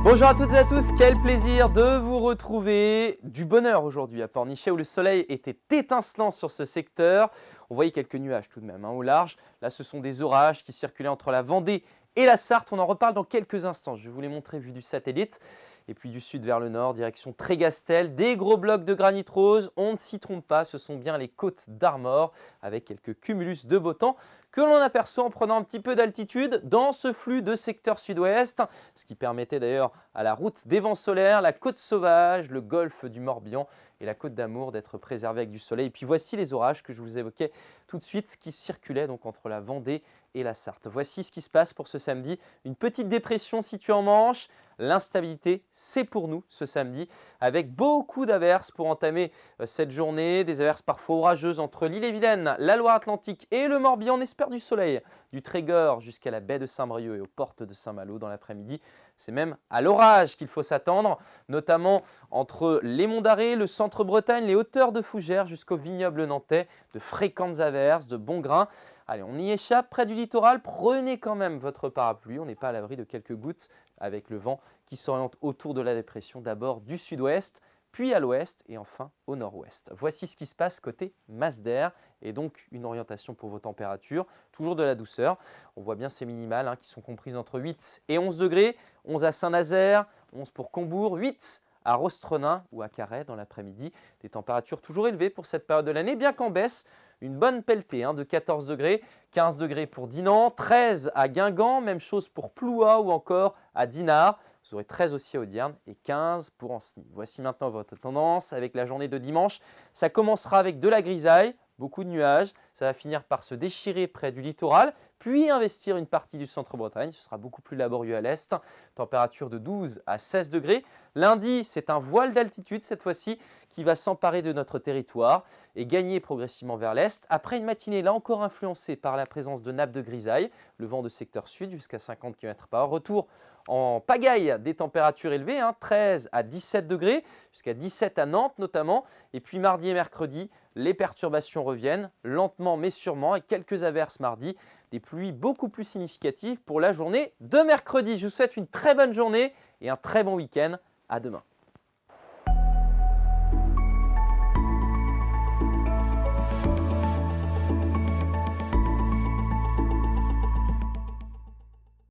Bonjour à toutes et à tous, quel plaisir de vous retrouver. Du bonheur aujourd'hui à Pornichet où le soleil était étincelant sur ce secteur. On voyait quelques nuages tout de même au large. Là, ce sont des orages qui circulaient entre la Vendée et la Sarthe. On en reparle dans quelques instants. Je vais vous les montrer vue du satellite. Et puis du sud vers le nord, direction Trégastel, des gros blocs de granit rose. On ne s'y trompe pas, ce sont bien les côtes d'Armor avec quelques cumulus de beau temps que l'on aperçoit en prenant un petit peu d'altitude dans ce flux de secteur sud-ouest, ce qui permettait d'ailleurs à la route des vents solaires, la côte sauvage, le golfe du Morbihan et la côte d'Amour d'être préservés avec du soleil. Et puis voici les orages que je vous évoquais tout de suite qui circulaient donc entre la Vendée et la Sarthe. Voici ce qui se passe pour ce samedi. Une petite dépression située en Manche. L'instabilité, c'est pour nous ce samedi, avec beaucoup d'averses pour entamer cette journée, des averses parfois orageuses entre l'Ille-et-Vilaine, la Loire-Atlantique et le Morbihan. On espère du soleil, du Trégor jusqu'à la baie de Saint-Brieuc et aux portes de Saint-Malo dans l'après-midi. C'est même à l'orage qu'il faut s'attendre, notamment entre les monts d'Arrée, le centre-Bretagne, les hauteurs de Fougères jusqu'au vignoble nantais, de fréquentes averses, de bons grains. Allez, on y échappe près du littoral, prenez quand même votre parapluie, on n'est pas à l'abri de quelques gouttes avec le vent qui s'oriente autour de la dépression, d'abord du sud-ouest, puis à l'ouest et enfin au nord-ouest. Voici ce qui se passe côté masse d'air et donc une orientation pour vos températures, toujours de la douceur. On voit bien ces minimales qui sont comprises entre 8 et 11 degrés, 11 à Saint-Nazaire, 11 pour Combourg, 8 à Rostronin ou à Carhaix dans l'après-midi. Des températures toujours élevées pour cette période de l'année, bien qu'en baisse. Une bonne pelletée de 14 degrés, 15 degrés pour Dinan, 13 à Guingamp, même chose pour Plouha ou encore à Dinard. Vous aurez 13 aussi à Audierne et 15 pour Ancenis. Voici maintenant votre tendance avec la journée de dimanche. Ça commencera avec de la grisaille, beaucoup de nuages. Ça va finir par se déchirer près du littoral, puis investir une partie du centre-Bretagne. Ce sera beaucoup plus laborieux à l'est. Température de 12 à 16 degrés. Lundi, c'est un voile d'altitude cette fois-ci qui va s'emparer de notre territoire et gagner progressivement vers l'est. Après une matinée là encore influencée par la présence de nappes de grisaille, le vent de secteur sud jusqu'à 50 km/h. Retour en pagaille des températures élevées, 13 à 17 degrés, jusqu'à 17 à Nantes notamment. Et puis mardi et mercredi, les perturbations reviennent lentement mais sûrement avec quelques averses mardi. Des pluies beaucoup plus significatives pour la journée de mercredi. Je vous souhaite une très bonne journée et un très bon week-end. À demain.